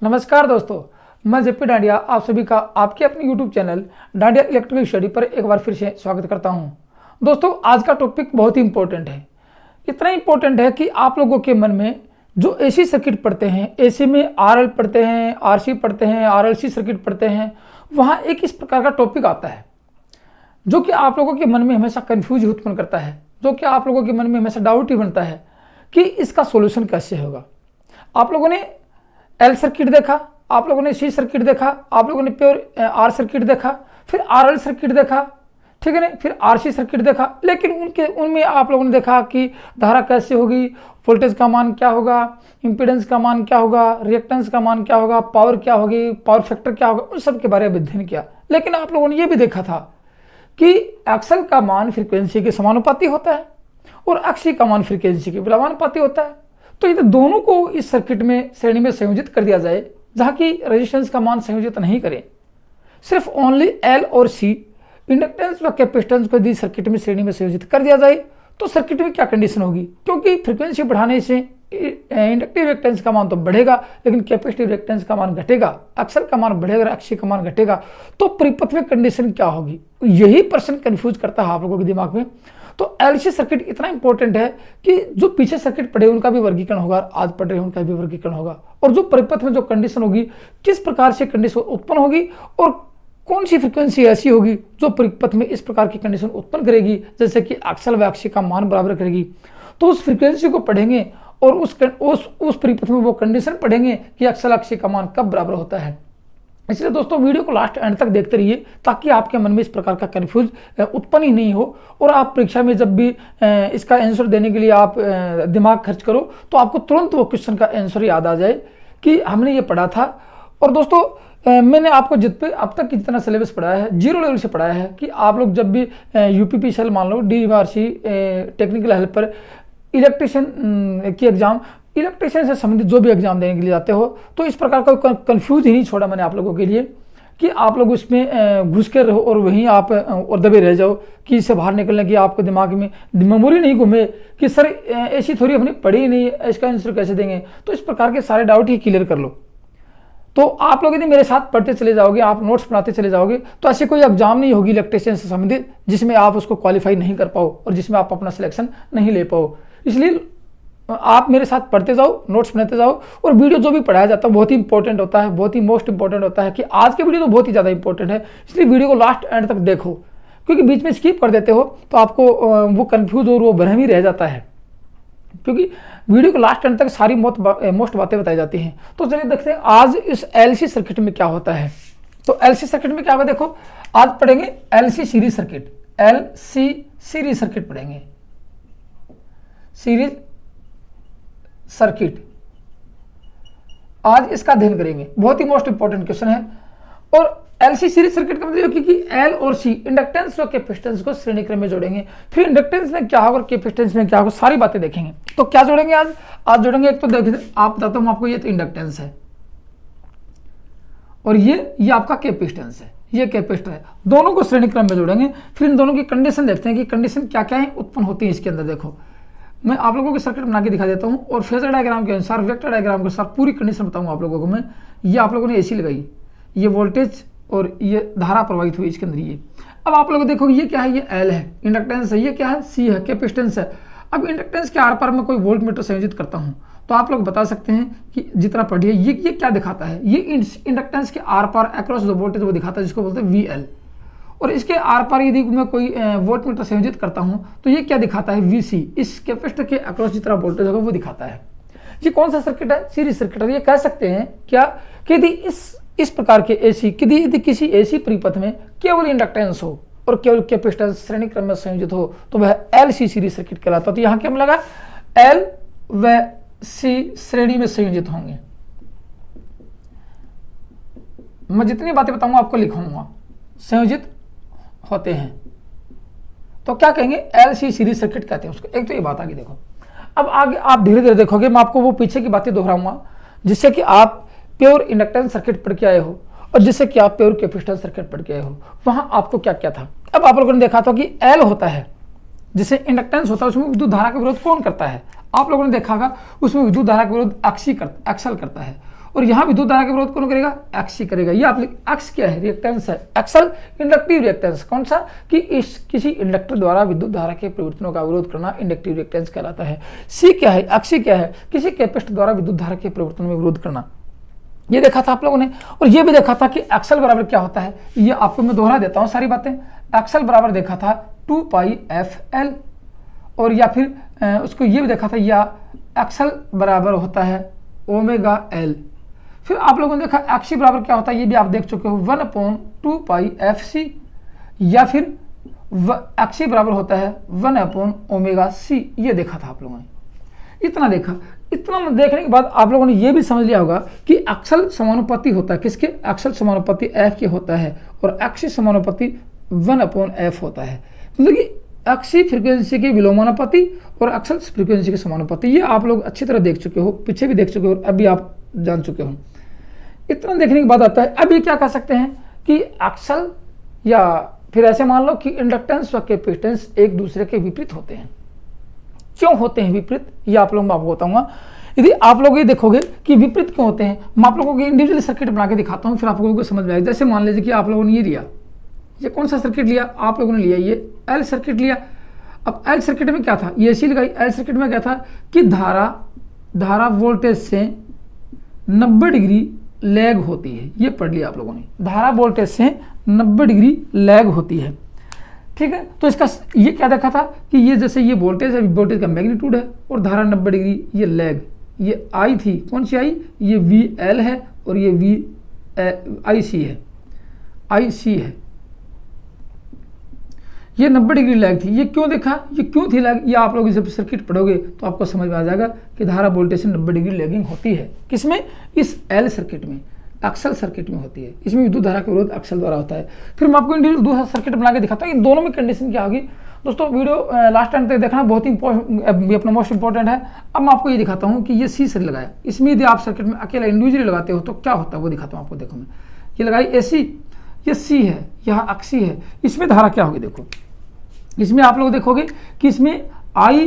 नमस्कार दोस्तों, मैं जेपी डांडिया आप सभी का आपके अपने YouTube channel dandiya electrical study पर एक बार फिर से स्वागत करता हूं। दोस्तों, आज का टॉपिक बहुत ही इंपॉर्टेंट है। इतना इंपॉर्टेंट है कि आप लोगों के मन में जो एसी सर्किट पढ़ते हैं, एसी में आरएल पढ़ते हैं, आरसी पढ़ते हैं, आरएलसी सर्किट पढ़ते हैं, वहाँ एक इस प्रकार का टॉपिक आता है जो कि आप लोगों के मन में हमेशा कन्फ्यूज उत्पन्न करता है, जो कि आप लोगों के मन में हमेशा डाउट ही बनता है कि इसका सोल्यूशन कैसे होगा। आप लोगों ने एल सर्किट देखा, आप लोगों ने सी सर्किट देखा, आप लोगों ने प्योर आर सर्किट देखा, फिर आरएल सर्किट देखा, ठीक है ना, फिर आरसी सर्किट देखा, लेकिन उनमें आप लोगों ने देखा कि धारा कैसे होगी, वोल्टेज का मान क्या होगा, इंपीडेंस का मान क्या होगा, रिएक्टेंस का मान क्या होगा, पावर क्या होगी, पावर फैक्टर क्या होगा, उन सब के बारे में अध्ययन किया। लेकिन आप लोगों ने ये भी देखा था कि एक्सल का मान फ्रीक्वेंसी के समानुपाती होता है और एक्सी का मान फ्रीक्वेंसी के विलोमानुपाती होता है। तो ये दोनों को इस सर्किट में श्रेणी में संयोजित कर दिया जाए, जहाँ की रेजिस्टेंस का मान संयोजित नहीं करें, सिर्फ ओनली एल और सी इंडक्टेंस व कैपेसिटेंस को यदि सर्किट में श्रेणी में संयोजित कर दिया जाए तो सर्किट में क्या कंडीशन होगी, क्योंकि फ्रीक्वेंसी बढ़ाने से इंडक्टिव रिएक्टेंस का मान तो बढ़ेगा लेकिन कैपेसिटिव रिएक्टेंस का मान घटेगा, एक्सल का मान बढ़ेगा, एक्सी का मान घटेगा, तो परिपथ में कंडीशन क्या होगी, यही प्रश्न कंफ्यूज करता है आप लोगों के दिमाग में। तो एलसी सर्किट इतना इंपॉर्टेंट है कि जो पीछे सर्किट पढ़े उनका भी वर्गीकरण होगा, आज पढ़ रहे उनका भी वर्गीकरण होगा, और जो परिपथ में जो कंडीशन होगी किस प्रकार से कंडीशन उत्पन्न होगी और कौन सी फ्रीक्वेंसी ऐसी होगी जो परिपथ में इस प्रकार की कंडीशन उत्पन्न करेगी, जैसे कि एक्सल व एक्सी का मान बराबर करेगी। तो उस फ्रीक्वेंसी को पढ़ेंगे और उस परिपथ में वो कंडीशन पढ़ेंगे कि एक्सल एक्सी का मान कब बराबर होता है। इसलिए दोस्तों, वीडियो को लास्ट एंड तक देखते रहिए ताकि आपके मन में इस प्रकार का कन्फ्यूज उत्पन्न ही नहीं हो, और आप परीक्षा में जब भी इसका आंसर देने के लिए आप दिमाग खर्च करो तो आपको तुरंत वो क्वेश्चन का आंसर याद आ जाए कि हमने ये पढ़ा था। और दोस्तों, मैंने आपको अब तक जितना सिलेबस पढ़ाया है, जीरो लेवल से पढ़ाया है कि आप लोग जब भी यूपीपीसीएल मान लो, डीआरसी, टेक्निकल हेल्पर, इलेक्ट्रिशियन की एग्जाम, इलेक्ट्रिशियन से संबंधित जो भी एग्जाम देने के लिए जाते हो, तो इस प्रकार का कंफ्यूज ही नहीं छोड़ा मैंने आप लोगों के लिए कि आप लोग उसमें घुस के रहो और वहीं आप और दबे रह जाओ कि इससे बाहर निकलने की आपको दिमाग में मेमोरी नहीं घूमे कि सर ऐसी थोड़ी हमने पढ़ी ही नहीं, इसका आंसर कैसे देंगे। तो इस प्रकार के सारे डाउट ही क्लियर कर लो। तो आप लोग यदि मेरे साथ पढ़ते चले जाओगे, आप नोट्स बनाते चले जाओगे, तो ऐसी कोई एग्जाम नहीं होगी इलेक्ट्रिशियन से संबंधित जिसमें आप उसको क्वालिफाई नहीं कर पाओ और जिसमें आप अपना सिलेक्शन नहीं ले पाओ। इसलिए आप मेरे साथ पढ़ते जाओ, नोट्स बनाते जाओ, और वीडियो जो भी पढ़ाया जाता है बहुत ही इंपॉर्टेंट होता है, बहुत ही मोस्ट इंपॉर्टेंट होता है कि आज के वीडियो तो बहुत ही ज़्यादा इंपॉर्टेंट है। इसलिए वीडियो को लास्ट एंड तक देखो, क्योंकि बीच में स्किप कर देते हो तो आपको वो कन्फ्यूज और वो भ्रम ही रह जाता है, क्योंकि वीडियो को लास्ट एंड तक सारी मोस्ट बातें बताई जाती हैं। तो चलिए देखते हैं आज इस एलसी सर्किट में क्या होता है। तो एलसी सर्किट में क्या होगा, देखो आज पढ़ेंगे LC series circuit, LC series circuit पढ़ेंगे, सीरीज सर्किट आज इसका अध्ययन करेंगे। बहुत ही मोस्ट इंपॉर्टेंट क्वेश्चन है। और एलसी सीरीज सर्किट का मतलब कि एल और सी इंडक्टेंस और कैपेसिटेंस को श्रेणी क्रम में जोड़ेंगे, फिर इंडक्टेंस में क्या होगा और कैपेसिटेंस में क्या होगा, सारी बातें देखेंगे। तो क्या जोड़ेंगे आज जोड़ेंगे, एक तो देखिए आप बताता हूं आपको, ये तो इंडक्टेंस है और ये आपका कैपेसिटेंस है, ये कैपेसिटर है, दोनों को श्रेणी क्रम में जोड़ेंगे। फिर इन दोनों की कंडीशन देखते हैं कि कंडीशन क्या क्या है उत्पन्न होती है इसके अंदर। देखो मैं आप लोगों को सर्किट बना के दिखा देता हूं और फेजर डायग्राम के अनुसार, वेक्टर डायग्राम के अनुसार पूरी कंडीशन बताऊंगा आप लोगों को मैं। ये आप लोगों ने एसी लगाई, ये वोल्टेज और ये धारा प्रवाहित हुई इसके अंदर। ये अब आप लोग देखोगे ये क्या है, ये एल है, इंडक्टेंस है, ये क्या है, सी है, कैपेसिटेंस है। अब इंडक्टेंस के आर पार में कोई वोल्ट मीटर संयोजित करता हूं तो आप लोग बता सकते हैं कि जितना पढ़िए ये क्या दिखाता है, ये इंडक्टेंस के आर पार अक्रॉस जो वोल्टेज वो दिखाता है, जिसको बोलते हैं वी। और इसके आर पार यदि मैं कोई वोल्ट मीटर संयोजित करता हूं तो ये क्या दिखाता है, वीसी, इस कैपेसिटर के अक्रॉस जितना वोल्टेज होगा वो दिखाता है। ये कौन सा सर्किट है, सीरीज सर्किट है। ये कह सकते हैं क्या कि यदि इस प्रकार के एसी, यदि किसी एसी परिपथ में केवल इंडक्टेंस हो और केवल कैपेसिटेंस श्रेणी क्रम में संयोजित हो तो वह एलसी सीरीज सर्किट कहलाता है। तो यहाँ क्या मिलेगा, एल व सी श्रेणी में संयोजित होंगे। मैं जितनी बातें बताऊंगा आपको लिखूंगा, संयोजित होते हैं तो क्या कहेंगे, एलसी सीरीज सर्किट कहते हैं उसको। एक तो ये बात आगे देखो। अब आगे आप धीरे धीरे देखोगे, मैं आपको वो पीछे की बातें दोहराऊंगा जिससे कि आप प्योर इंडक्टेंस सर्किट पढ़ के आए हो और जिससे कि आप प्योर कैपेसिटेंस सर्किट पढ़ के आए हो, वहां आपको क्या क्या था। अब आप लोगों ने देखा था कि एल होता है, जिसे इंडक्टेंस होता है, उसमें विद्युत धारा का विरोध कौन करता है, आप लोगों ने देखा होगा उसमें विद्युत धारा का विरोध एक्सल करता है। और यहाँ विद्युत धारा का विरोध कौन करेगा, एक्सी करेगा। ये आप एक्स क्या है, रिएक्टेंस है। एक्सल इंडक्टिव रिएक्टेंस, कौन सा, कि इस किसी इंडक्टर द्वारा विद्युत धारा के परिवर्तनों का विरोध करना इंडक्टिव रिएक्टेंस कहलाता है। सी क्या है, एक्सी क्या है, किसी कैपेसिटर द्वारा विद्युत धारा के परिवर्तन में विरोध करना। ये देखा था आप लोगों ने, और ये भी देखा था कि एक्सल बराबर क्या होता है। ये आपको मैं दोहरा देता हूँ सारी बातें। एक्सल बराबर देखा था 2πfl, और या फिर उसको ये भी देखा था, या एक्सल बराबर होता है ओमेगा एल। फिर आप लोगों ने देखा एक्सी बराबर क्या होता है, ये भी आप देख चुके हो 1/2πfc, या फिर एक्सी बराबर होता है 1/ωc। ये देखा था आप लोगों ने, इतना देखा। इतना देखने के बाद आप लोगों ने ये भी समझ लिया होगा कि एक्सल समानुपाती होता है किसके, एक्सल समानुपाती एफ के होता है, और एक्सी समानुपाती 1/f होता है। मतलब कि एक्सी फ्रीक्वेंसी के विलोमानुपाती और एक्सल फ्रीक्वेंसी के समानुपाती। ये आप लोग अच्छी तरह देख चुके हो, पीछे भी देख चुके हो, अभी आप जान चुके हो। इतना देखने के बाद आता है, अब ये क्या कह सकते हैं कि एक्सल, या फिर ऐसे मान लो कि इंडक्टेंस व कैपेसिटेंस एक दूसरे के विपरीत होते हैं। क्यों होते हैं विपरीत, ये आप लोग मैं आपको बताऊंगा। यदि आप लोग ये देखोगे कि विपरीत क्यों होते हैं, मैं आप लोगों को इंडिविजुअल सर्किट बना के दिखाता हूँ, फिर आप लोगों को समझ में आएगा। जैसे मान लीजिए कि आप लोगों ने ये लिया, ये कौन सा सर्किट लिया, आप लोगों ने लिया ये एल सर्किट लिया। अब एल सर्किट में क्या था, ये एसी लगाई। एल सर्किट में क्या था कि धारा वोल्टेज से 90 डिग्री लैग होती है। ये पढ़ लिया आप लोगों ने, धारा वोल्टेज से 90 डिग्री लैग होती है। ठीक है, तो इसका ये क्या देखा था कि ये जैसे ये वोल्टेज है, वोल्टेज का मैग्नीट्यूड है, और धारा 90 डिग्री ये लैग, ये आई थी, कौन सी आई, ये वी एल है, और ये वी आई सी है, आई सी है। ये 90 डिग्री लैग थी। ये क्यों देखा, ये क्यों थी लैग, ये आप लोग जब सर्किट पढ़ोगे तो आपको समझ में आ जाएगा कि धारा वोल्टेज से 90 डिग्री लैगिंग होती है। किसमें, इस एल सर्किट में, एक्सल सर्किट में होती है। इसमें विद्युत धारा का विरोध एक्सल द्वारा होता है। फिर मैं आपको इंडिविजुअल दूसरा सर्किट बना के दिखाता हूँ। इन दोनों में कंडीशन क्या होगी दोस्तों, वीडियो लास्ट टाइम तक देखना बहुत ही अपना मोस्ट इंपॉर्टेंट है। अब मैं आपको ये दिखाता हूँ कि ये सी से लगाया, इसमें यदि आप सर्किट में अकेला इंडिविजुअली लगाते हो तो क्या होता है वो दिखाता हूँ आपको। देखो मैं ये लगाई एसी, ये सी है, यहाँ एक्सी है। इसमें धारा क्या होगी, देखो इसमें आप लोग देखोगे कि इसमें आई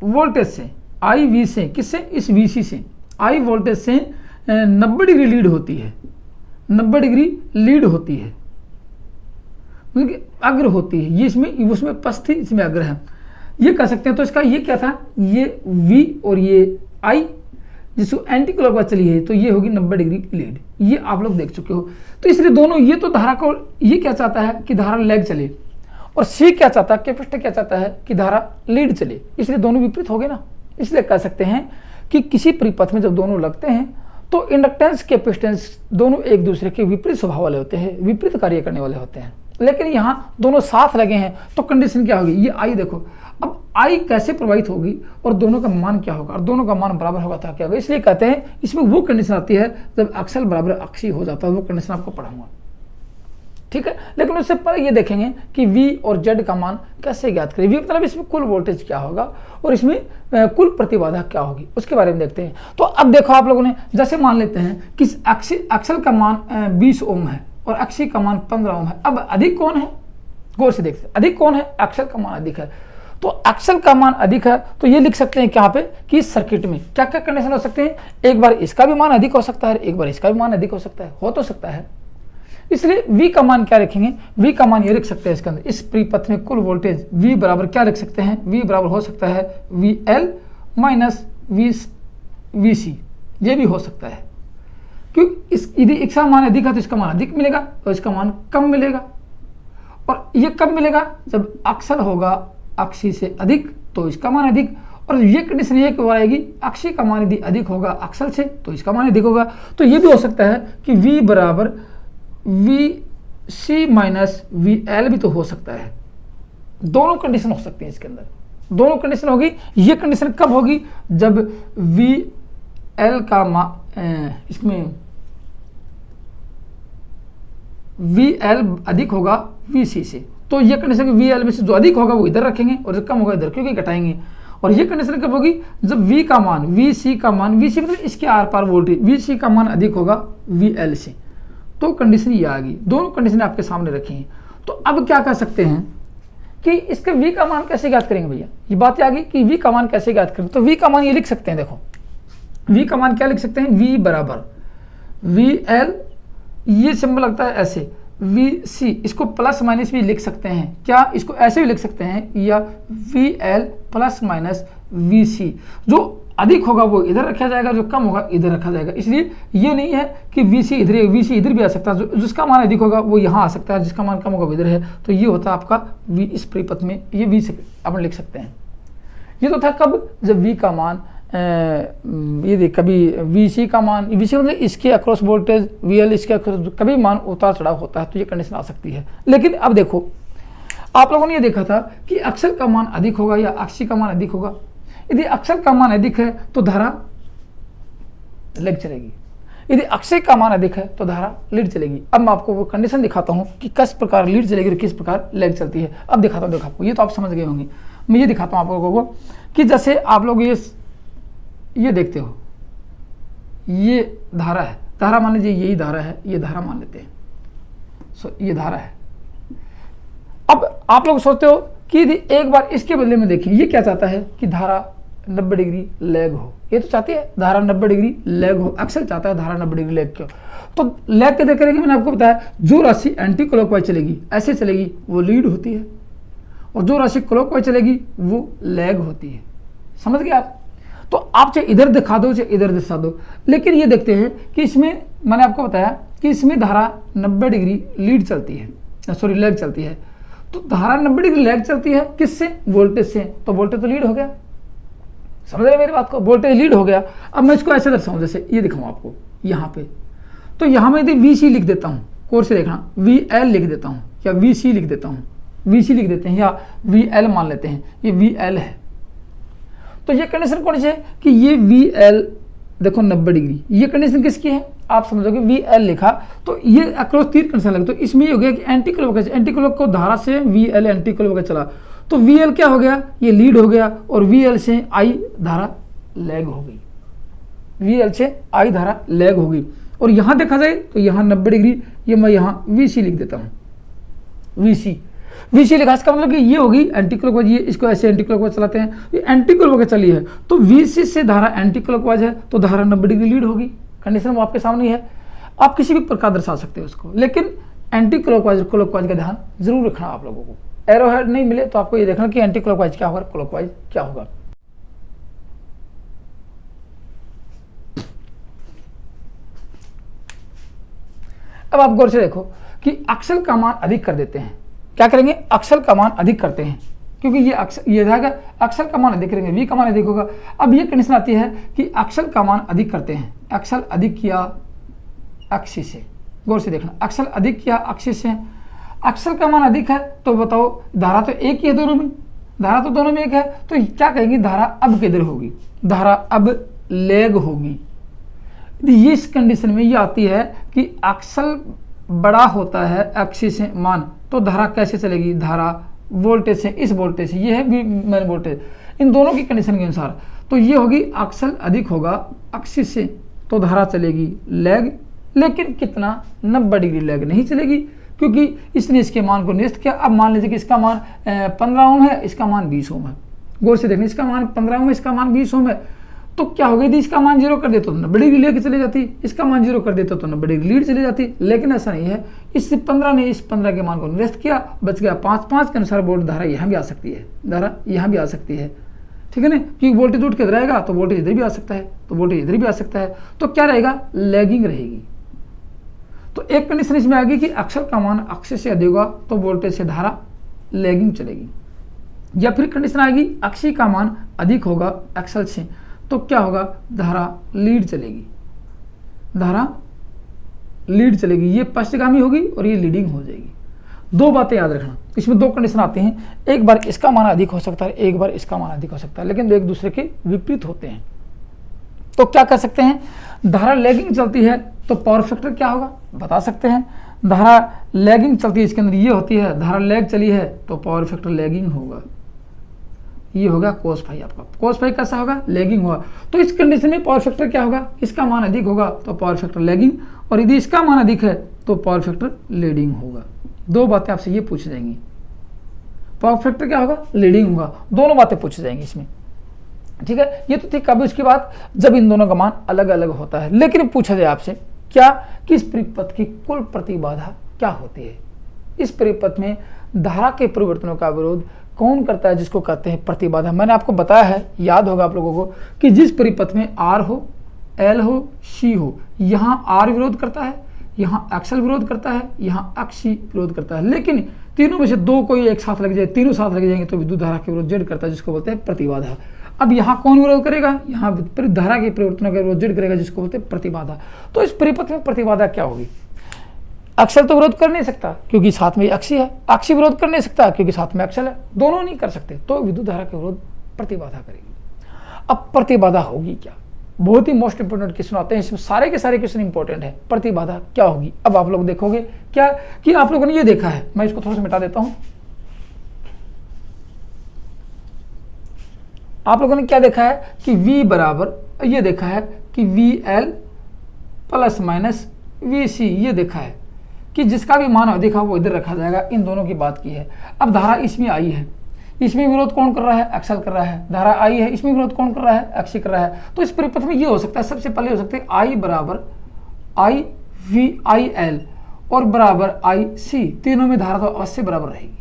वोल्टेज से, आई वी से, किससे, इस वी सी से, आई वोल्टेज से 90 डिग्री लीड होती है, 90 डिग्री लीड होती है, मतलब अग्र होती है। ये इसमें, उसमें पश्च थी, इसमें अग्र है, ये कह सकते हैं। तो इसका ये क्या था, ये V और ये I जिसको एंटी क्लॉकवाइज चली है, तो ये होगी 90 डिग्री लीड। ये आप लोग देख चुके हो। तो इसलिए दोनों, ये तो धारा को, ये क्या चाहता है कि धारा लैग चले, और C क्या चाहता है, कैपेसिटर क्या चाहता है कि धारा लीड चले। इसलिए दोनों विपरीत हो गए ना। इसलिए कह सकते हैं कि किसी परिपथ में जब दोनों लगते हैं तो इंडक्टेंस कैपेसिटेंस दोनों एक दूसरे के विपरीत स्वभाव वाले होते हैं, विपरीत कार्य करने वाले होते हैं। लेकिन यहाँ दोनों साथ लगे हैं तो कंडीशन क्या होगी, ये आई देखो, अब आई कैसे प्रभावित होगी और दोनों का मान क्या होगा, और दोनों का मान बराबर होगा तो क्या होगा। इसलिए कहते हैं इसमें वो कंडीशन आती है जब एक्सल बराबर एक्सी हो जाता है। वो कंडीशन आपको पढ़ाऊंगा, ठीक है। लेकिन उससे पहले ये देखेंगे कि V और Z का मान कैसे ज्ञात करें। V मतलब इसमें कुल वोल्टेज क्या होगा और इसमें कुल प्रतिबाधा क्या होगी, उसके बारे में देखते हैं। तो अब देखो आप लोगों ने, जैसे मान लेते हैं कि एक्सल का मान 20 ओम है और एक्सी का मान 15 ओम है। अब अधिक कौन है, गौर से देखते हैं, अधिक कौन है, एक्सल का मान अधिक है। तो एक्सल का मान अधिक है तो ये लिख सकते हैं यहाँ पे कि इस सर्किट में क्या क्या कंडीशन हो सकते हैं। एक बार इसका भी मान अधिक हो सकता है, एक बार इसका भी मान अधिक हो सकता है, हो तो सकता है। इसलिए V का मान क्या रखेंगे, V का मान ये रख सकते हैं इसके अंदर, इस परिपथ में कुल वोल्टेज V बराबर क्या रख सकते हैं, V बराबर हो सकता है VL माइनस VC, ये भी हो सकता है। क्योंकि यदि इसका मान अधिक है तो इसका मान अधिक मिलेगा और इसका मान कम मिलेगा। और ये कब मिलेगा, जब एक्सल होगा एक्सी से अधिक तो इसका मान अधिक, और ये कंडीशन ये क्यों आएगी, एक्सी का मान यदि अधिक होगा एक्सल से तो इसका मान अधिक होगा। तो ये भी हो सकता है कि V बराबर VC माइनस VL भी तो हो सकता है। दोनों कंडीशन हो सकती है इसके अंदर, दोनों कंडीशन होगी। ये कंडीशन कब होगी, जब VL का मान, इसमें VL अधिक होगा VC से, तो ये कंडीशन VL में से जो अधिक होगा वो इधर रखेंगे और जो कम होगा इधर, क्योंकि घटाएंगे। और ये कंडीशन कब होगी, जब V का मान, VC का मान, VC मतलब इसके आर पार वोल्टेज, VC का मान अधिक होगा VL से, तो कंडीशन ये आ गई। दोनों कंडीशन आपके सामने रखी हैं। तो अब क्या कर सकते हैं कि इसके V का मान कैसे ज्ञात करेंगे भैया, ये बात आ गई कि V का मान कैसे ज्ञात करें। तो V का मान ये लिख सकते हैं, देखो v का मान क्या लिख सकते हैं, v बराबर वी एल, ये सिंबल लगता है ऐसे, वी सी, इसको प्लस माइनस भी लिख सकते हैं, क्या इसको ऐसे भी लिख सकते हैं, या V L plus minus V C. जो अधिक होगा वो इधर रखा जाएगा, जो कम होगा इधर रखा जाएगा। इसलिए ये नहीं है कि वी सी इधर, वी सी इधर भी आ सकता है, जिसका मान अधिक होगा वो यहाँ आ सकता है, जिसका मान कम होगा वो इधर है। तो ये होता है आपका वी, इस परिपथ में ये वी से अपन लिख सकते हैं। ये तो था कब, जब वी का मान ये देख, कभी वी सी का मान, वी सी मतलब इसके अक्रॉस वोल्टेज, वी एल इसके अक्रॉस, कभी मान उतार चढ़ाव होता है, तो ये कंडीशन आ सकती है। लेकिन अब देखो, आप लोगों ने ये देखा था कि अक्षर का मान अधिक होगा या अक्षी का मान अधिक होगा। यदि अक्षर का मान अधिक है तो धारा लेग चलेगी, यदि अक्षय का मान अधिक है तो धारा लीड चलेगी। अब मैं आपको वो कंडीशन दिखाता हूँ कि किस प्रकार लीड चलेगी और किस प्रकार लेग चलती है। अब दिखाता हूँ, देखो आपको, ये तो आप समझ गए होंगे। मैं ये दिखाता हूँ आप लोगों को कि जैसे आप लोग ये देखते हो, ये धारा है, धारा मान लीजिए यही धारा है, ये धारा मान लेते हैं, ये धारा है। अब आप लोग सोचते हो कि यदि एक बार इसके बदले में देखें, ये क्या चाहता है कि धारा 90 डिग्री लेग हो, ये तो चाहती है धारा 90 डिग्री लेग हो, अक्सर चाहता है धारा 90 डिग्री लेग क्यों। तो लेग कैसे करेंगे, मैंने आपको बताया, जो राशि एंटी क्लॉकवाइज चलेगी, ऐसे चलेगी, वो लीड होती है, और जो राशि क्लॉकवाइज चलेगी वो लेग होती है। समझ गए आप। तो आप चाहे इधर दिखा दो चाहे इधर दिखा दो, लेकिन ये देखते हैं कि इसमें मैंने आपको बताया कि इसमें धारा 90 डिग्री लीड चलती है, सॉरी लेग चलती है। तो धारा 90 डिग्री लेग चलती है किससे, वोल्टेज से, तो वोल्टेज तो लीड हो गया। समझ रहे मेरी बात को, वोल्टेज लीड हो गया। अब मैं इसको ऐसे दर्शाऊं, जैसे ये दिखाऊं आपको यहाँ पे, तो यहाँ में यदि वी सी लिख देता हूँ, कोर्स से देखना, वी एल लिख देता हूँ या वी सी लिख देता हूँ, वी सी लिख देते हैं या वी एल मान लेते हैं, ये वी एल है। तो ये कंडीशन कौन सी है कि ये वी एल देखो 90 डिग्री, ये कंडीशन किसकी है, आप समझोगे वी एल लिखा तो ये अक्रॉस तीर कंडीशन लगे, तो इसमें ये हो गया कि एंटी क्लॉकवाइज, एंटी क्लॉक को धारा से वी एल एंटी क्लॉकवाइज चला, तो वी एल क्या हो गया, ये लीड हो गया, और वी एल से आई धारा लैग हो गई, वी एल से आई धारा लैग हो गई। और यहाँ देखा जाए तो यहाँ 90 डिग्री, ये मैं यहाँ वी सी लिख देता हूँ, वी सी लिखा, इसका मतलब कि ये होगी एंटी क्लॉकवाइज, ये इसको ऐसे एंटी क्लॉकवाइज चलाते हैं, ये एंटी क्लॉकवाइज चली है, तो वी सी से धारा एंटी क्लॉकवाइज है, तो धारा 90 डिग्री लीड होगी। कंडीशन वो आपके सामने है, आप किसी भी प्रकार दर्शा सकते हो उसको, लेकिन एंटी क्लॉकवाइज क्लॉकवाइज का ध्यान जरूर रखना आप लोगों को। एरो हेड नहीं मिले तो आपको ये देखना कि एंटी क्लॉकवाइज क्या होगा, क्लॉकवाइज क्या होगा। अब आप गौर से देखो कि अक्षर का मान अधिक कर देते हैं, क्या करेंगे, अक्षर का मान अधिक करते हैं, क्योंकि ये अक्षर, ये रहेगा अक्षर का मान अधिक करेंगे, वी का मान अधिक होगा। अब ये कंडीशन आती है कि अक्षर का मान अधिक करते हैं, अक्षर अधिक किया अक्षी से, गौर से देखना, अक्षर अधिक किया अक्षी से, अक्षर का मान अधिक है, तो बताओ धारा तो एक ही है दोनों में, धारा तो दोनों में एक है, तो क्या कहेंगे, धारा अब किधर होगी, धारा अब लेग होगी। ये इस कंडीशन में ये आती है कि अक्षर बड़ा होता है अक्षी से मान, तो धारा कैसे चलेगी, धारा वोल्टेज से, इस वोल्टेज से, ये है मेन वोल्टेज, इन दोनों की कंडीशन के अनुसार, तो ये होगी अक्षर अधिक होगा अक्षी से, तो धारा चलेगी लेग, लेकिन कितना, 90 डिग्री लेग नहीं चलेगी, क्योंकि इसने इसके मान को निरस्त किया। अब मान लीजिए कि इसका मान 15 ओम है, इसका मान 20 ओम है, गौर से देखना, इसका मान 15 ओम है, इसका मान 20 ओम है, तो क्या हो गई थी, इसका मान 0 कर देते तो 90 डिग्री लेके चली जाती, इसका मान 0 कर देते तो 90 डिग्री लीड चली जाती, लेकिन ऐसा नहीं है, इससे 15 ने इस 15 के मान को निरस्त किया, बच गया 5 के अनुसार वोल्ट धारा यहाँ भी आ सकती है, धारा यहाँ भी आ सकती है, ठीक है ना, क्योंकि वोल्टेज उठ के रहेगा तो वोल्टेज इधर भी आ सकता है, तो वोल्टेज इधर भी आ सकता है, तो क्या रहेगा, लैगिंग रहेगी। तो एक कंडीशन इसमें आ गई कि अक्षर का मान अक्षर से अधिक होगा तो वोल्टेज से धारा लैगिंग चलेगी, या फिर कंडीशन आएगी अक्षी का मान अधिक होगा अक्षर से, तो क्या होगा, धारा लीड चलेगी, धारा लीड चलेगी, ये पश्चगामी होगी और ये लीडिंग हो जाएगी। दो बातें याद रखना, इसमें दो कंडीशन आते हैं, एक बार इसका मान अधिक हो सकता है, एक बार इसका मान अधिक हो सकता है, लेकिन दो एक दूसरे के विपरीत होते हैं। तो क्या कर सकते हैं, धारा लैगिंग चलती है तो पावर फैक्टर क्या होगा बता सकते हैं, धारा लैगिंग चलती है, इसके अंदर ये होती है, धारा लैग चली है तो पावर फैक्टर लैगिंग होगा, ये होगा कोस फाई, आपका कोस फाई कैसा होगा, लैगिंग होगा। तो इस कंडीशन में पावर फैक्टर क्या होगा, इसका मान अधिक होगा तो पावर फैक्टर लैगिंग, और यदि इसका मान अधिक है तो पावर फैक्टर लीडिंग होगा। दो बातें आपसे ये पूछ जाएंगी, पावर फैक्टर क्या होगा, लीडिंग होगा, दोनों बातें पूछ जाएंगी इसमें। ठीक है, ये तो थी कभी उसकी बात जब इन दोनों का मान अलग अलग होता है। लेकिन पूछा जाए आपसे क्या कि इस परिपथ की कुल प्रतिबाधा क्या होती है, इस परिपथ में धारा के परिवर्तनों का विरोध कौन करता है, जिसको कहते हैं प्रतिबाधा। मैंने आपको बताया है, याद होगा आप लोगों को, कि जिस परिपथ में आर हो, एल हो, सी हो, यहाँ आर विरोध करता है, यहाँ एक्सएल विरोध करता है, यहाँ एक्सी विरोध करता है। लेकिन तीनों में से दो कोई एक साथ लग जाए, तीनों साथ लग जाएंगे तो विद्युत धारा के विरोध जेड करता है, जिसको बोलते हैं प्रतिबाधा। अब यहाँ कौन विरोध करेगा, यहाँ विद्युत धारा के परिवर्तनों का विरोध जेड करेगा, जिसको बोलते हैं प्रतिबाधा। तो इस परिपथ में प्रतिबाधा क्या होगी, एक्सल तो विरोध कर नहीं सकता क्योंकि साथ में अक्षी है, अक्षी विरोध कर नहीं सकता क्योंकि साथ में एक्सल है, दोनों नहीं कर सकते, तो विद्युत धारा के विरोध प्रतिबाधा करेगी। अब प्रतिबाधा होगी क्या, बहुत ही मोस्ट इंपोर्टेंट क्वेश्चन आते हैं, इसमें सारे के सारे क्वेश्चन इंपॉर्टेंट है। प्रतिबाधा क्या होगी, अब आप लोग देखोगे क्या कि आप लोगों ने ये देखा है, मैं इसको थोड़ा सा मिटा देता हूं। आप लोगों ने क्या देखा है कि V बराबर, ये देखा है कि VL प्लस माइनस VC, ये देखा है कि जिसका भी मान अधिक है वो इधर रखा जाएगा, इन दोनों की बात की है। अब धारा इसमें आई है, इसमें विरोध कौन कर रहा है, एक्सल कर रहा है। धारा आई है, इसमें विरोध कौन कर रहा है, एक्सी कर रहा है। तो इस परिपथ में ये हो सकता है, सबसे पहले हो सकता है आई बराबर आई वी आई एल और बराबर आई सी, तीनों में धारा तो अवश्य बराबर रहेगी।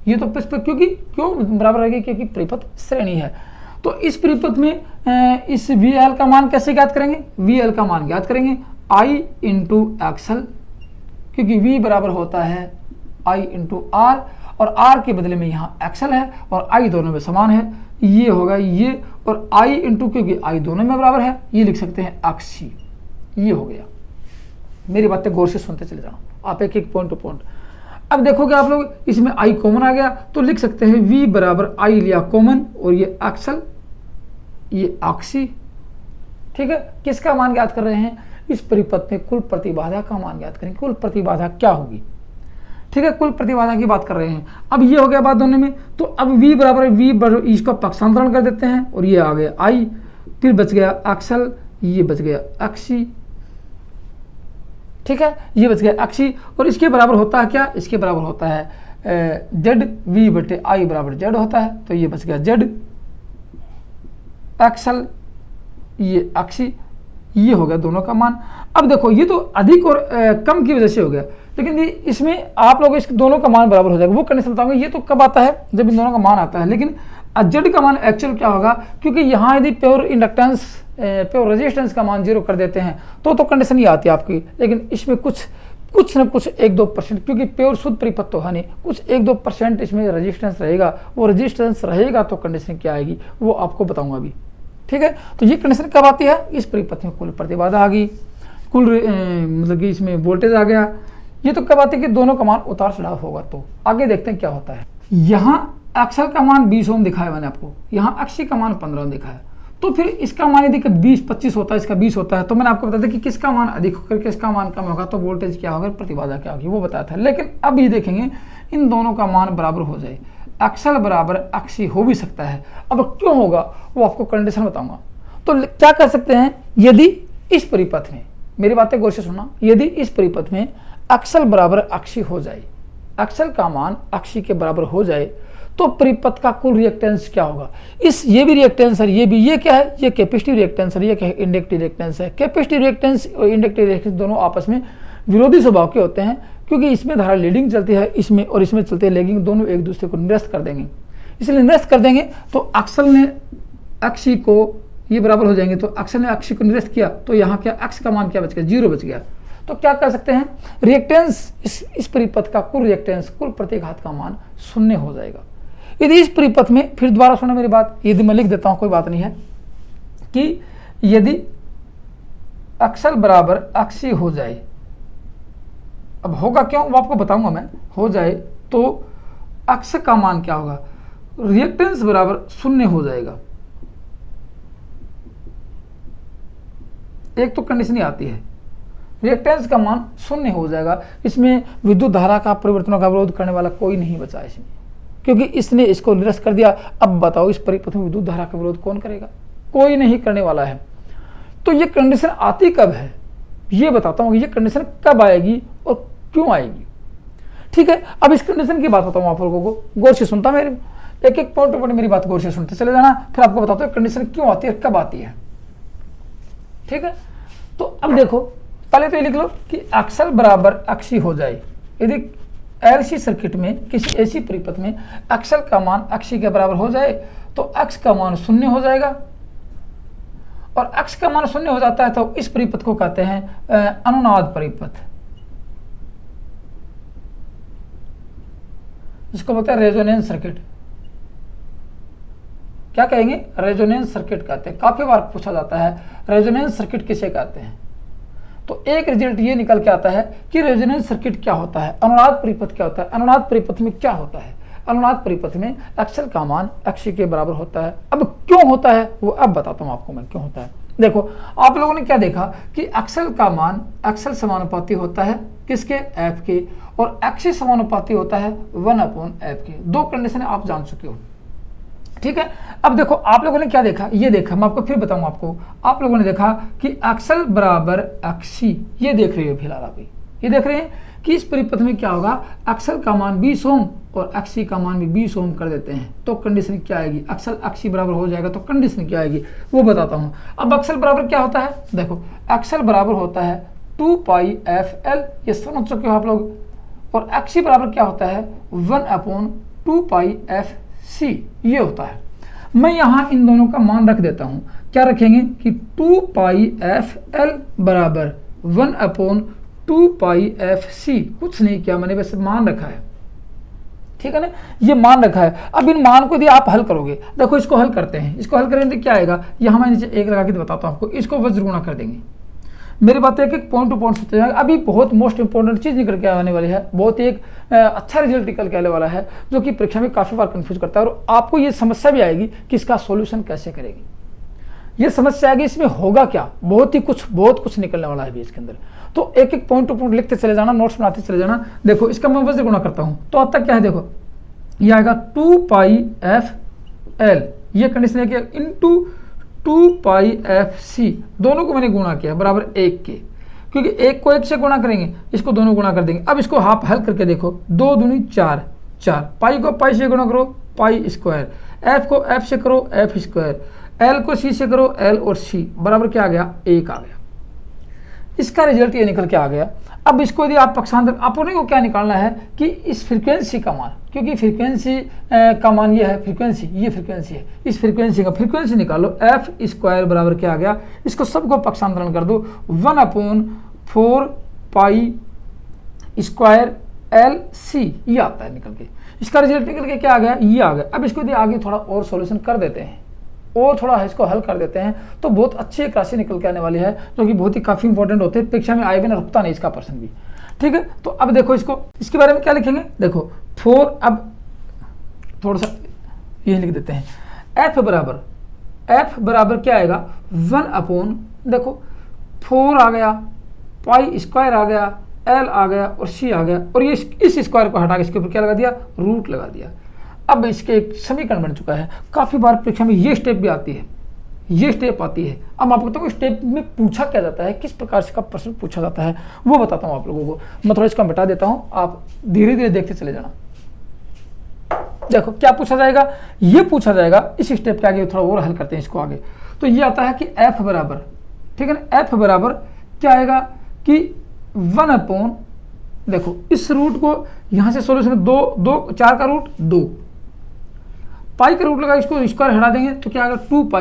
ये तो क्योंकि क्यों बराबर रहेगी, क्योंकि परिपथ श्रेणी है। तो इस परिपथ में इस वी एल का मान कैसे ज्ञात करेंगे, वी एल का मान ज्ञात करेंगे आई इंटू एक्सल, क्योंकि V बराबर होता है I इंटू आर, और R के बदले में यहाँ एक्सल है और I दोनों में समान है, ये होगा ये, और I इंटू क्योंकि I दोनों में बराबर है, ये लिख सकते हैं एक्सी। ये हो गया, मेरी बातें गौर से सुनते चले जाना आप, एक एक पॉइंट टू पॉइंट। अब देखोगे आप लोग, इसमें I कॉमन आ गया तो लिख सकते हैं V बराबर I लिया कॉमन, और ये एक्सल, ये एक्सी। ठीक है, किसका मान ज्ञात कर रहे हैं, इस परिपथ में कुल प्रतिबाधा का मान ज्ञात करेंगे, कुल प्रतिबाधा क्या होगी। ठीक है, कुल प्रतिबाधा की बात कर रहे हैं। अब ये हो गया बात दोनों में, तो अब V बराबर इसको पक्षांतरण कर देते हैं, और ये आ गया I, फिर बच गया एक्सल, ये बच गया एक्सी। ठीक है, ये बच गया एक्सी, और इसके बराबर होता है क्या, इसके बराबर होता है जेड, V बटे I बराबर जेड होता है, तो ये बच गया जेड एक्सल, ये एक्सी, ये हो गया दोनों का मान। अब देखो ये तो अधिक और कम की वजह से हो गया, लेकिन इसमें आप लोग इस दोनों का मान बराबर हो जाएगा, वो कंडीशन बताऊंगा। ये तो कब आता है, जब इन दोनों का मान आता है। लेकिन जेड का मान एक्चुअल क्या होगा, क्योंकि यहाँ यदि प्योर इंडक्टेंस प्योर रेजिस्टेंस का मान 0 कर देते हैं तो कंडीशन ये आती है आपकी। लेकिन इसमें कुछ न कुछ 1-2%, क्योंकि प्योर शुद्ध परिपथ तो है नहीं, कुछ 1-2% इसमें रेजिस्टेंस रहेगा। वो रेजिस्टेंस रहेगा तो कंडीशन क्या आएगी वो आपको बताऊंगा अभी। ठीक है, तो ये कंडीशन कब आती है, इस परिपथ में कुल प्रतिबाधा आ गई, कुल मतलब कि इसमें वोल्टेज आ गया। ये तो कब आती है कि दोनों का मान उतार चढ़ाव होगा। तो आगे देखते हैं क्या होता है। यहाँ एक्सल का मान 20 ओम दिखाया मैंने आपको, यहाँ एक्सी का मान 15 ओम दिखाया। तो फिर इसका मान यदि 20-25 होता है, इसका 20 होता है, तो मैंने आपको बताया था कि किसका मान अधिक होकर किसका मान कम होगा, तो वोल्टेज क्या होगा, प्रतिबाधा क्या होगी, वो बताया था। लेकिन अब ये देखेंगे इन दोनों का मान बराबर हो जाए, एक्सल बराबर एक्सी हो भी सकता है। अब क्यों होगा वो आपको कंडीशन बताऊंगा। तो क्या कर सकते हैं, यदि इस परिपथ में, मेरी बातें गौर से सुनना, यदि इस परिपथ में एक्सल बराबर एक्सी हो जाए, एक्सल का मान एक्सी के बराबर हो जाए, तो परिपथ का कुल रिएक्टेंस क्या होगा। ये भी रिएक्टेंस है, ये क्या है, ये कैपेसिटिव रिएक्टेंस है, ये क्या है, इंडक्टिव रिएक्टेंस है। कैपेसिटिव रिएक्टेंस और इंडक्टिव रिएक्टेंस दोनों आपस में विरोधी स्वभाव के होते हैं, क्योंकि इसमें धारा लीडिंग चलती है, इसमें और इसमें चलती है लैगिंग, दोनों एक दूसरे को निरस्त कर देंगे। इसलिए निरस्त कर देंगे तो एक्सल ने एक्सी को, ये बराबर हो जाएंगे, तो एक्सल ने एक्सी को निरस्त किया, तो यहाँ क्या एक्स का मान क्या बच गया, 0 बच गया। तो क्या कर सकते हैं, रिएक्टेंस इस परिपथ का कुल रिएक्टेंस, कुल प्रतिघात का मान 0 हो जाएगा। यदि इस परिपथ में, फिर दोबारा सुना मेरी बात, यदि मैं लिख देता हूं कोई बात नहीं है, कि यदि एक्सल बराबर एक्सी हो जाए, अब होगा क्यों वो आपको बताऊंगा मैं, हो जाए तो एक्स का मान क्या होगा, रिएक्टेंस बराबर 0 हो जाएगा। एक तो कंडीशन ही आती है, रिएक्टेंस का मान 0 हो जाएगा। इसमें विद्युत धारा का परिवर्तनों का विरोध करने वाला कोई नहीं बचा इसमें, क्योंकि इसने इसको निरस्त कर दिया। अब बताओ इस परिपथ में विद्युत धारा का विरोध कौन करेगा, कोई नहीं करने वाला है। तो ये कंडीशन आती कब है, ये बताता हूँ, ये कंडीशन कब आएगी और क्यों आएगी। ठीक है, अब इस कंडीशन की बात बताऊँ आप लोगों को, गौर से सुनता मेरे। एक एक पॉइंट पॉइंट मेरी बात गौर से सुनते चले जाना, फिर आपको बताता हूँ कंडीशन क्यों आती है, कब आती है। ठीक है, तो अब देखो पहले तो ये लिख लो कि एक्सल बराबर एक्सी हो जाए। यदि एलसी सर्किट में किसी एसी परिपथ में एक्सल का मान एक्सी के बराबर हो जाए तो एक्स का मान 0 हो जाएगा, और एक्स का मान 0 हो जाता है तो इस परिपथ को कहते हैं अनुनाद परिपथ, जिसको बोलते हैं रेजोनेंस सर्किट। क्या कहेंगे? रेजोनेंस सर्किट कहते हैं। काफी बार पूछा जाता है रेजोनेंस सर्किट किसे कहते हैं, तो एक रिजल्ट ये निकल के आता है कि रेजोनेंस सर्किट क्या होता है, अनुनाद परिपथ क्या होता है, अनुनाद परिपथ में क्या होता है। अनुनाद परिपथ में एक्सल का मान एक्सी के बराबर होता है। अब क्यों होता है वो अब बताता हूं आपको मैं क्यों होता है। देखो आप लोगों ने क्या देखा कि एक्सल का मान एक्सल समानुपाती होता है किसके? एफ के, और एक्सी समानुपाती होता है 1/f के। दो कंडीशन आप जान चुके हो। ठीक है, अब देखो आप लोगों ने क्या देखा, ये देखा, मैं आपको फिर बताऊंगा आपको। आप लोगों ने देखा कि एक्सल बराबर एक्सी, ये देख रहे हो फिलहाल आप ये देख रहे हैं कि इस परिपथ में क्या होगा, एक्सल का मान 20 ओम और एक्सी का मान भी 20 ओम कर देते हैं, तो कंडीशन क्या आएगी, एक्सल एक्सी बराबर हो जाएगा तो कंडीशन क्या आएगी वो बताता हूं। अब एक्सल बराबर क्या होता है, देखो एक्सल बराबर होता है 2πfl, ये समझ चुके हो आप लोग, और एक्सी बराबर क्या होता है 1/2πfc, ये होता है। मैं यहां इन दोनों का मान रख देता हूं, क्या रखेंगे कि 2πfl बराबर 1/2πfc, कुछ नहीं किया मैंने, बस मान रखा है। ठीक है ना, ये मान रखा है। अब इन मान को यदि आप हल करोगे, देखो इसको हल करते हैं, इसको हल करेंगे तो क्या आएगा, यहां मैं नीचे एक लगा के बताता हूं आपको, इसको वज्र गुणा कर देंगे। मेरी बात एक एक पॉइंट टू पॉइंट सोचते जाएंगे। अभी बहुत मोस्ट इंपॉर्टेंट चीज निकल के आने वाली है, बहुत एक अच्छा रिजल्ट निकल के आने वाला है, जो कि परीक्षा में काफी बार कंफ्यूज करता है, और आपको ये समस्या भी आएगी कि इसका सॉल्यूशन कैसे करेगी। ये समस्या आएगी, इसमें होगा क्या, बहुत कुछ निकलने वाला है भी इसके अंदर। तो एक एक पॉइंट टू पॉइंट लिखते चले जाना, नोट्स बनाते चले जाना। देखो इसका मैं वज्र गुणा करता हूं तो अब तक क्या है, देखो ये आएगा 2πfl, ये कंडीशन है कि इंटू 2πfc, दोनों को मैंने गुणा किया बराबर 1 के, क्योंकि एक को 1 से गुणा करेंगे, इसको दोनों गुणा कर देंगे। अब इसको आप हल करके देखो, 2 दूनी 4, पाई को पाई से गुणा करो पाई स्क्वायर, एफ को एफ से करो एफ स्क्वायर, एल को सी से करो एल और सी, बराबर क्या आ गया 1 आ गया। इसका रिजल्ट ये निकल के आ गया। अब इसको यदि आप पक्षांतर, अपने को क्या निकालना है कि इस फ्रीक्वेंसी का मान, क्योंकि फ्रीक्वेंसी का मान ये है, फ्रीक्वेंसी ये फ्रीक्वेंसी है, इस फ्रीक्वेंसी का फ्रीक्वेंसी निकालो, एफ स्क्वायर बराबर क्या आ गया, इसको सबको पक्षांतरण कर दो 1/4π स्क्वायर एल सी, ये आता है निकल के। इसका रिजल्ट निकल के क्या आ गया, ये आ गया। अब इसको यदि आगे थोड़ा और सॉल्यूशन कर देते हैं और थोड़ा इसको हल कर देते हैं तो बहुत अच्छी एक राशि निकल के आने वाली है, जो कि बहुत ही काफी इंपॉर्टेंट होते हैं, परीक्षा में आए बिना रुकता नहीं इसका पर्सन भी। ठीक है, तो अब देखो इसके बारे में क्या लिखेंगे, देखो 4, अब थोड़ा सा ये लिख देते हैं, एफ बराबर क्या आएगा 1/, देखो 4 आ गया, पाई स्क्वायर आ गया, एल आ गया और सी आ गया, और ये इस स्क्वायर को हटा के इसके ऊपर क्या लगा दिया, रूट लगा दिया। अब इसके एक समीकरण बन चुका है। काफी बार परीक्षा में ये स्टेप भी आती है, ये स्टेप आती है। अब आपको बताऊँ स्टेप में पूछा क्या जाता है, किस प्रकार से का प्रश्न पूछा जाता है, वो बताता हूँ आप लोगों को। मैं थोड़ा इसको मिटा देता हूँ, आप धीरे धीरे देखते चले जाना। देखो क्या पूछा जाएगा, ये पूछा जाएगा इस स्टेप के आगे, थोड़ा और हल करते हैं इसको आगे। तो ये आता है कि एफ बराबर, ठीक है ना, एफ बराबर क्या आएगा कि 1/, देखो इस रूट को यहां से सोल्यूशन 2 4 का रूट 2, पाई का रूट लगा, इसको स्क्वायर हटा देंगे तो क्या आएगा 2π,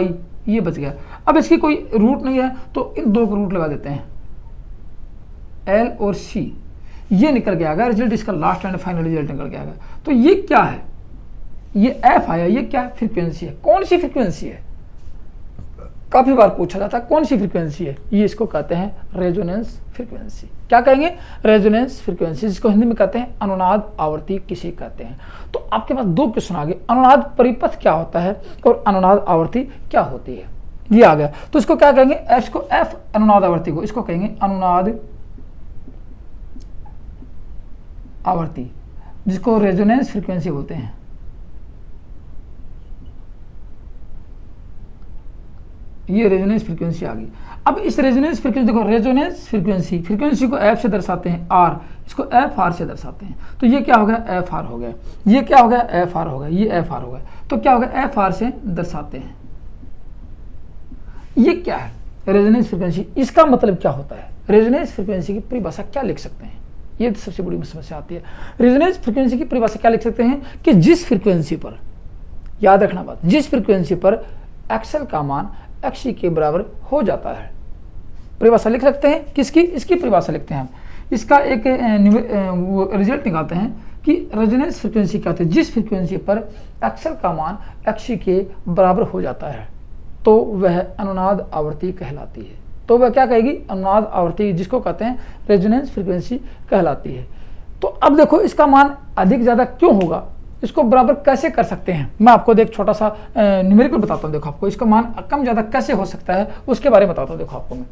ये बच गया। अब इसकी कोई रूट नहीं है तो इन 2 का रूट लगा देते हैं, एल और सी, ये निकल के आ गया रिजल्ट, इसका लास्ट एंड फाइनल रिजल्ट निकल के आ गया। तो ये क्या है, ये एफ आया, ये क्या फ्रीक्वेंसी है, कौन सी फ्रीक्वेंसी है, काफी बार पूछा जाता है कौन सी फ्रीक्वेंसी है, ये इसको कहते हैं रेजोनेंस फ्रीक्वेंसी। क्या कहेंगे, रेजोनेंस फ्रीक्वेंसी, जिसको हिंदी में कहते हैं अनुनाद आवर्ती किसे कहते हैं। तो आपके पास 2 क्वेश्चन आ गए, अनुनाद परिपथ क्या होता है और अनुनाद आवर्ती क्या होती है, ये आ गया। तो इसको क्या कहेंगे, इसको एफ अनुनाद आवर्ती को इसको कहेंगे अनुनाद आवर्ती, जिसको रेजोनेंस फ्रीक्वेंसी बोलते हैं। ये रेजोनेंस फ्रीक्वेंसी आ गई। अब इस रेजोनेंस फ्रीक्वेंसी देखो, रेजोनेंस फ्रीक्वेंसी को एफ से दर्शाते हैं आर, इसको एफ आर से दर्शाते हैं। तो ये क्या हो गया, एफ आर हो गया, ये क्या हो गया, एफ आर हो गया, ये एफ आर हो गया। तो क्या हो गया, एफ आर से दर्शाते हैं। ये क्या है, रेजोनेंस फ्रीक्वेंसी। इसका मतलब क्या होता है, रेजोनेंस फ्रीक्वेंसी की परिभाषा क्या लिख सकते हैं, ये सबसे बड़ी समस्या आती है। रेजोनेंस फ्रीक्वेंसी की परिभाषा क्या लिख सकते हैं कि जिस फ्रीक्वेंसी पर, याद रखना बात, जिस फ्रीक्वेंसी पर एक्सएल का मान एक्ससी के बराबर हो जाता है, परिभाषा लिख सकते हैं। किसकी, इसकी परिभाषा लिखते हैं हम। इसका एक रिजल्ट निकालते हैं कि रेजोनेंस फ्रीक्वेंसी क्या होती है, जिस फ्रीक्वेंसी पर एक्सएल का मान एक्ससी के बराबर हो जाता है तो वह अनुनाद आवृत्ति कहलाती है। तो वह क्या कहेगी, अनुनाद आवृत्ति, जिसको कहते हैं रेजोनेंस फ्रीक्वेंसी कहलाती है। तो अब देखो इसका मान अधिक ज़्यादा क्यों होगा, इसको बराबर कैसे कर सकते हैं, मैं आपको एक छोटा सा न्यूमेरिकल बताता हूँ। देखो आपको इसका मान कम ज़्यादा कैसे हो सकता है उसके बारे में बताता हूँ। देखो आपको मैं,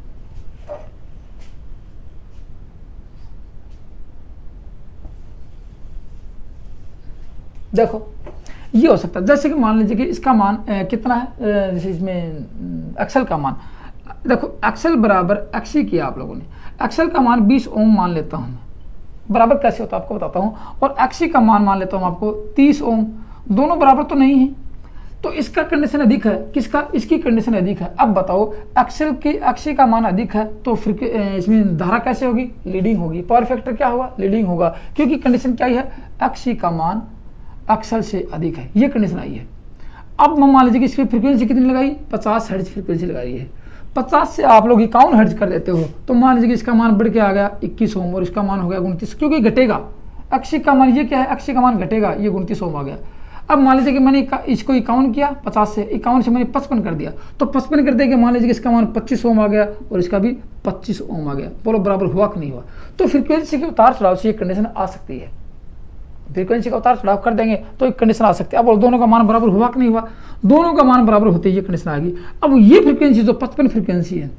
देखो ये हो सकता है, जैसे कि मान लीजिए कि इसका मान कितना है, जैसे इसमें एक्सएल का मान, देखो एक्सएल बराबर एक्ससी किया आप लोगों ने, एक्सएल का मान 20 ओम मान लेता हूँ मैं, बराबर कैसे होता है आपको बताता हूँ, और एक्ससी का मान लेता हूँ आपको 30 ओम, दोनों बराबर तो नहीं है, तो इसका कंडीशन अधिक है, किसका, इसकी कंडीशन अधिक है। अब बताओ एक्सएल की एक्ससी का मान अधिक है तो फिर इसमें धारा कैसे होगी, लीडिंग होगी, पावर फैक्टर क्या होगा, लीडिंग होगा, क्योंकि कंडीशन क्या है, एक्ससी का मान एक्सएल से अधिक है, ये कंडीशन आई है। अब मान लीजिए कि इसकी फ्रीक्वेंसी कितनी लगाई, 50 हर्ट्ज फ्रीक्वेंसी लगाई है, 50 से आप लोग 51 हर्ट्ज कर देते हो, तो मान लीजिए कि इसका मान बढ़ के आ गया 21 ओम और इसका मान हो गया 29, क्योंकि घटेगा, एक्ससी का मान, ये क्या है, एक्ससी का मान घटेगा, ये 29 ओम आ गया। अब मान लीजिए कि मैंने इसको 51 किया, 50 से 51 से मैंने 55 कर दिया, तो 55 कर देगा, मान लीजिए कि इसका मान 25 ओम आ गया और इसका भी 25 ओम आ गया, बोलो बराबर हुआ कि नहीं हुआ। तो फ्रीक्वेंसी के उतार चढ़ाव से ये कंडीशन आ सकती है, फ्रीक्वेंसी का उतार चढ़ाव कर देंगे तो एक कंडीशन आ सकती है। अब दोनों का मान बराबर हुआ कि नहीं हुआ, दोनों का मान बराबर होते ही ये कंडीशन आएगी। अब ये फ्रीक्वेंसी जो 55 फ्रीक्वेंसी है,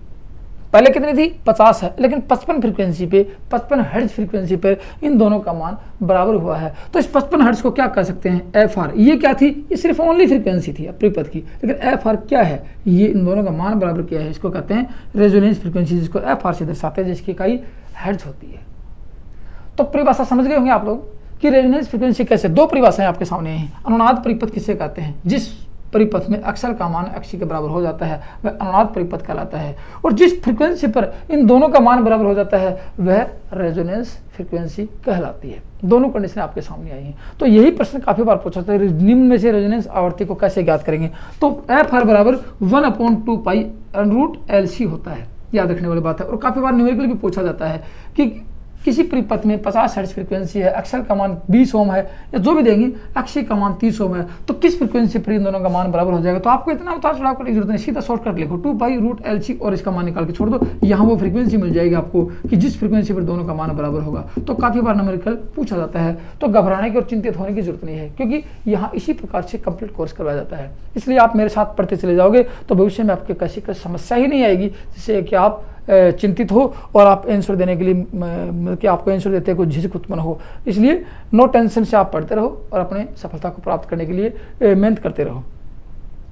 पहले कितनी थी, 50 है, लेकिन 55 फ्रीक्वेंसी पे, 55 हर्ट्ज फ्रीक्वेंसी पे इन दोनों का मान बराबर हुआ है, तो इस 55 हर्ट्ज को क्या कह सकते हैं, एफ आर। ये क्या थी, ये सिर्फ ओनली फ्रीक्वेंसी थी परिपथ की, लेकिन एफ आर क्या है, ये इन दोनों का मान बराबर क्या है, इसको कहते हैं रेजोनेंस फ्रीक्वेंसी, जिसको एफ आर से दर्शाते हैं, जिसकी इकाई हर्ट्ज होती है। तो परिभाषा समझ गए होंगे आप लोग कि रेजोनेंस फ्रीक्वेंसी कैसे, दो परिभाषाएं आपके सामने हैं। अनुनाद परिपथ किसे कहते हैं, जिस परिपथ में एक्सएल का मान एक्ससी के बराबर हो जाता है वह अनुनाद परिपथ कहलाता है, और जिस फ्रीक्वेंसी पर इन दोनों का मान बराबर हो जाता है वह रेजोनेंस फ्रीक्वेंसी कहलाती है। दोनों कंडीशन आपके सामने आई हैं। तो यही प्रश्न काफी बार पूछा जाता है, निम्न में से रेजोनेंस आवृत्ति को कैसे ज्ञात करेंगे, तो एफ आर बराबर 1/2 पाई √LC होता है, याद रखने वाली बात है। और काफी बार न्यूमेरिकल भी पूछा जाता है कि किसी परिपथ में 50 हर्ट्ज फ्रीक्वेंसी है, एक्सएल का मान 20 ओम है, या जो भी देंगे, एक्ससी का मान 30 ओम है, तो किस फ्रीक्वेंसी पर इन दोनों का मान बराबर हो जाएगा। तो आपको इतना उतार चढ़ाव करने की जरूरत नहीं, सीधा शॉर्टकट लिखो 2 पाई √LC और इसका मान निकाल के छोड़ दो, यहाँ वो फ्रीक्वेंसी मिल जाएगी आपको कि जिस फ्रीक्वेंसी पर दोनों का मान बराबर होगा। तो काफी बार न्यूमेरिकल पूछा जाता है, तो घबराने की और चिंतित होने की जरूरत नहीं है, क्योंकि यहाँ इसी प्रकार से कंप्लीट कोर्स करवाया जाता है। इसलिए आप मेरे साथ पढ़ते चले जाओगे तो भविष्य में आपके कैसी कोई समस्या ही नहीं आएगी जिससे कि आप चिंतित हो और आप आंसर देने के लिए, मतलब कि आपको आंसर देते कुछ झिझक उत्पन्न हो। इसलिए नो टेंशन से आप पढ़ते रहो और अपने सफलता को प्राप्त करने के लिए मेहनत करते रहो,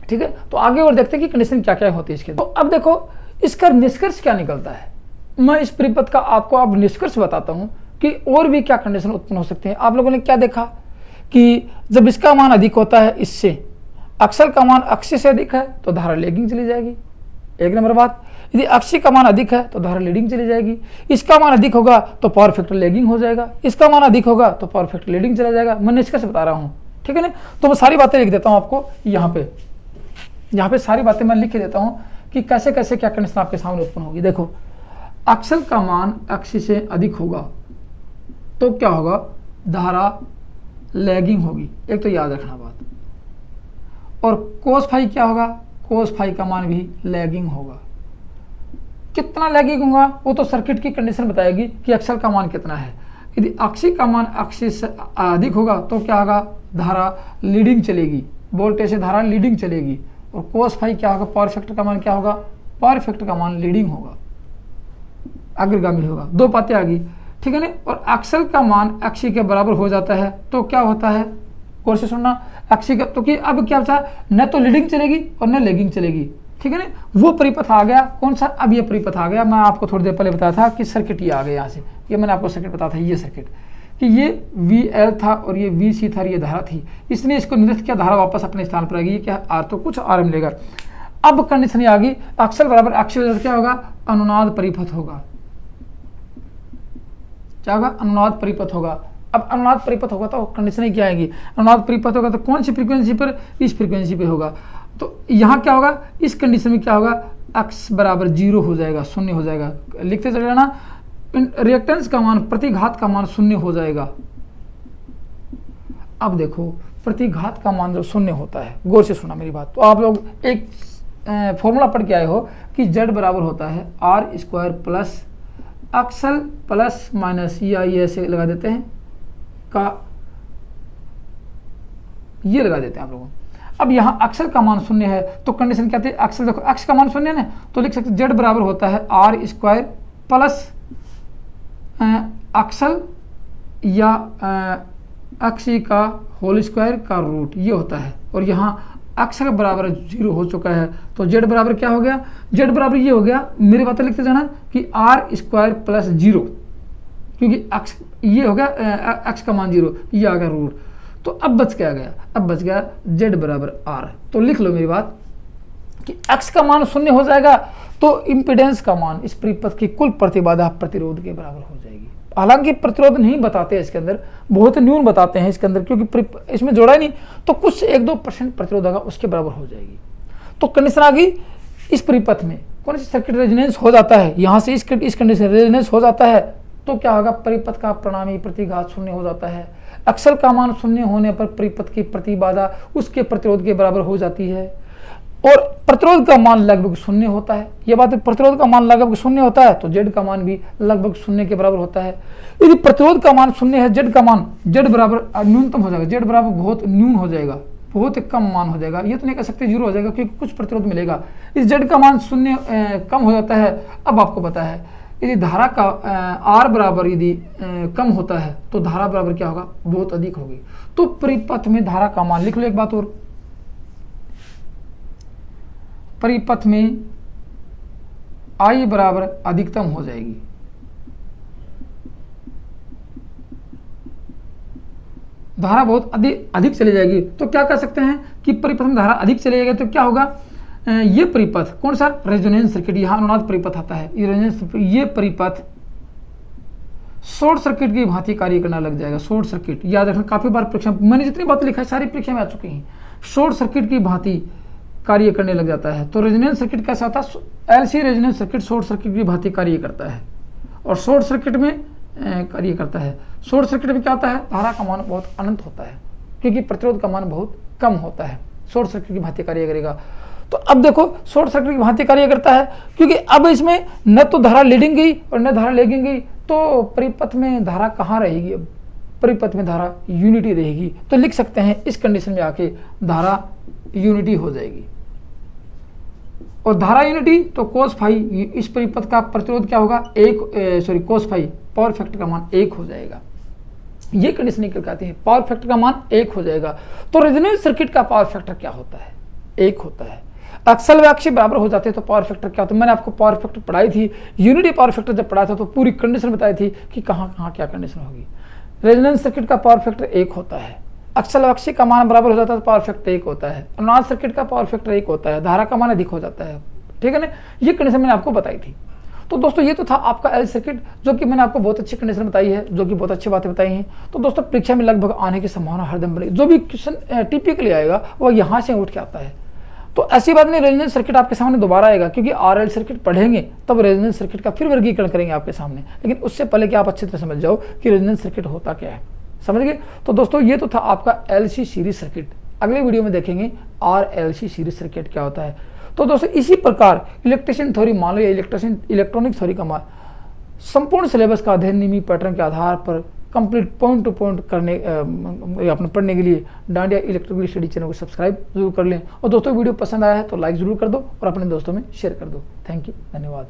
ठीक है। तो आगे और देखते हैं कि कंडीशन क्या क्या होती है इसके। तो अब देखो इसका निष्कर्ष क्या निकलता है, मैं इस परिपथ का आपको अब निष्कर्ष बताता हूँ कि और भी क्या कंडीशन उत्पन्न हो सकते हैं। आप लोगों ने क्या देखा कि जब इसका मान अधिक होता है, इससे एक्सएल का मान एक्ससी से अधिक है तो धारा लेगिंग चली जाएगी, एक नंबर बात। यदि एक्ससी का मान अधिक है तो धारा लीडिंग चली जाएगी, इसका मान अधिक होगा तो पावर फैक्टर लेगिंग हो जाएगा, इसका मान अधिक होगा तो पावर फैक्टर लीडिंग चला जाएगा। मैं निष्कर्ष बता रहा हूँ, ठीक है ना। तो मैं सारी बातें लिख देता हूँ आपको यहाँ पे सारी बातें मैं लिख के देता हूँ कि कैसे कैसे क्या कंडीशन आपके सामने उत्पन्न होगी। देखो एक्सएल का मान एक्ससी से अधिक होगा तो क्या होगा, धारा लैगिंग होगी, एक तो याद रखना बात। और कोस फाई क्या होगा, कोस फाई का मान भी लैगिंग होगा। कितना लैगिंग होगा वो तो सर्किट की कंडीशन बताएगी कि एक्सएल का मान कितना है। यदि एक्ससी का मान एक्ससी से अधिक होगा तो क्या होगा, धारा लीडिंग चलेगी, वोल्टेज से धारा लीडिंग चलेगी। और कोस फाई क्या होगा, पावर फैक्टर का मान क्या होगा, पावर फैक्टर का मान लीडिंग होगा, अग्रगामी होगा। दो बातें आ गई, ठीक है ना। और एक्सएल का मान एक्ससी के बराबर हो जाता है तो क्या होता है, गौर से सुनना, एक्ससी का तो कि अब क्या बचा, न तो लीडिंग चलेगी और न लैगिंग चलेगी। ठीक है ना, वो परिपथ आ गया कौन सा, अब ये परिपथ आ गया। मैं आपको थोड़ी देर पहले बताया था कि सर्किट ये आ गया यहाँ से, ये मैंने आपको सर्किट बताया था, ये सर्किट कि ये VL था और ये VC था और ये धारा थी, इसने इसको निरस्त किया, धारा वापस अपने स्थान पर आएगी, ये क्या R, तो कुछ R मिलेगा। अब कंडीशन आ गई अक्सर बराबर अक्षय, क्या होगा, अनुनाद परिपथ होगा, क्या होगा, अनुनाद परिपथ होगा। अब अनुनाद परिपथ होगा तो कंडीशन ही क्या आएगी, अनुनाद परिपथ होगा तो कौन सी फ्रीक्वेंसी पर, इस फ्रीक्वेंसी पे होगा। तो यहाँ क्या होगा, इस कंडीशन में क्या होगा, x बराबर 0 हो जाएगा, 0 हो जाएगा, लिखते चले जाना, रिएक्टेंस का मान, प्रतिघात का मान 0 हो जाएगा। अब देखो प्रतिघात का मान जब 0 होता है, गौर से सुना मेरी बात, तो आप लोग एक फॉर्मूला पढ़ के आए हो कि z बराबर होता है R² प्लस अक्सल प्लस माइनस, या ये ऐसे लगा देते हैं का, ये लगा देते हैं आप लोगों। अब यहाँ अक्सर का मान 0 है तो कंडीशन क्या थी, अक्सर देखो x का मान 0 है ना, तो लिख सकते z बराबर होता है R² प्लस अक्सल या x का होल स्क्वायर का रूट, ये होता है। और यहाँ अक्सर बराबर 0 हो चुका है तो z बराबर क्या हो गया, z बराबर ये हो गया, मेरी बातें लिखते जाना कि R² प्लस 0, क्योंकि x ये हो गया, x का मान 0, ये आ गया रूट। तो अब बच क्या गया, अब बच गया z बराबर R। तो लिख लो मेरी बात कि x का मान 0 हो जाएगा तो इम्पीडेंस का मान इस परिपथ की कुल प्रतिबाधा प्रतिरोध के बराबर हो जाएगी। हालांकि प्रतिरोध नहीं बताते हैं इसके अंदर, बहुत न्यून बताते हैं इसके अंदर, क्योंकि इसमें जोड़ा ही नहीं, तो कुछ 1-2% प्रतिरोध होगा, उसके बराबर हो जाएगी। तो कंडीशन आ गई, इस परिपथ में कौन सी सर्किट रेजोनेंस हो जाता है, यहाँ से इस कंडीशन रेजोनेंस हो जाता है तो क्या होगा, परिपथ का परिणामी प्रतिघात 0 हो जाता है। अक्सर का मान 0 होने पर परिपथ की प्रतिबाधा उसके प्रतिरोध के बराबर हो जाती है, और प्रतिरोध का मान लगभग 0 होता है। यह बात है, प्रतिरोध का मान लगभग 0 होता है तो z का मान भी लगभग 0 के बराबर होता है। यदि प्रतिरोध का मान 0 है, z का मान z बराबर न्यूनतम हो जाएगा, z बराबर बहुत न्यून हो जाएगा, बहुत कम मान हो जाएगा, ये तो नहीं कह सकते 0 हो जाएगा क्योंकि कुछ प्रतिरोध मिलेगा। इस z का मान 0 कम हो जाता है। अब आपको पता है यदि धारा का R बराबर यदि कम होता है तो धारा बराबर क्या होगा, बहुत अधिक होगी। तो परिपथ में धारा का मान लिख लो, एक बात और, परिपथ में I बराबर अधिकतम हो जाएगी, धारा बहुत अधिक चली जाएगी। तो क्या कर सकते हैं कि परिपथ में धारा अधिक चली जाएगी तो क्या होगा, ये परिपथ कौन सा, रेजोनेंस सर्किट, यहाँ अनुनाद परिपथ आता है, ये परिपथ शॉर्ट सर्किट की भांति कार्य करना लग जाएगा। शॉर्ट सर्किट याद रखना, काफी बार परीक्षा मैंने जितनी बातें लिखा है सारी परीक्षा में आ चुकी हैं, शॉर्ट सर्किट की भांति कार्य करने लग जाता है। तो रेजोनेंस सर्किट कैसा होता है, LC resonance circuit short circuit की भांति कार्य करता है, और शॉर्ट सर्किट में कार्य करता है। शॉर्ट सर्किट में क्या होता है, धारा का मान बहुत अनंत होता है क्योंकि प्रतिरोध का मान बहुत कम होता है, शॉर्ट सर्किट की भांति कार्य करेगा। तो अब देखो शॉर्ट सर्किट की भांति कार्य करता है क्योंकि अब इसमें न तो धारा लीडिंग गई और न धारा लेगिंग गई, तो परिपथ में धारा कहाँ रहेगी, अब परिपथ में धारा यूनिटी रहेगी। तो लिख सकते हैं इस कंडीशन में आके धारा यूनिटी हो जाएगी, और धारा यूनिटी तो कोस फाई, इस परिपथ का प्रतिरोध क्या होगा, कोस फाई, पावर फैक्टर का मान 1 हो जाएगा। ये कंडीशन निकल आती है, पावर फैक्टर का मान 1 हो जाएगा। तो रेजोनेंस सर्किट का पावर फैक्टर क्या होता है, 1 होता है। अक्सल व अक्षय बराबर हो जाते हैं तो पावर फैक्टर क्या होता है, मैंने आपको पावर फैक्टर पढ़ाई थी, यूनिटी पावर फैक्टर जब पढ़ाया था तो पूरी कंडीशन बताई थी कि कहाँ कहाँ क्या कंडीशन होगी। रेजोनेंस सर्किट का पावर फैक्टर 1 होता है, अक्सल व अक्षय का मान बराबर हो जाता है तो पावर फैक्टर 1 होता है, अनुनाद सर्किट का पावर फैक्टर 1 होता है, धारा का मान अधिक हो जाता है, ठीक है ना। ये कंडीशन मैंने आपको बताई थी। तो दोस्तों ये तो था आपका एल सर्किट, जो कि मैंने आपको बहुत अच्छी कंडीशन बताई है, जो कि बहुत अच्छी बातें बताई हैं। तो दोस्तों परीक्षा में लगभग आने की संभावना हरदम बनी, जो भी क्वेश्चन टिपिकली आएगा वो यहाँ से उठ के आता है। तो ऐसी बात नहीं, रेजोनेंस सर्किट आपके सामने दोबारा आएगा क्योंकि आरएल सर्किट पढ़ेंगे तब रेजोनेंस सर्किट का फिर वर्गीकरण करेंगे आपके सामने, लेकिन उससे पहले कि आप अच्छी तरह समझ जाओ कि रेजोनेंस सर्किट होता क्या है, समझ गए। तो दोस्तों ये तो था आपका एलसी सीरीज सर्किट। अगले वीडियो में देखेंगे आरएलसी सीरीज सर्किट क्या होता है। तो दोस्तों इसी प्रकार इलेक्ट्रिशियन थ्योरी मान लो या इलेक्ट्रॉनिक थ्योरी का मान संपूर्ण सिलेबस का अध्ययन नियमित पैटर्न के आधार पर कंप्लीट पॉइंट टू पॉइंट करने अपने पढ़ने के लिए डांडिया इलेक्ट्रिकल स्टडी चैनल को सब्सक्राइब जरूर कर लें। और दोस्तों वीडियो पसंद आया है तो लाइक जरूर कर दो और अपने दोस्तों में शेयर कर दो। थैंक यू, धन्यवाद।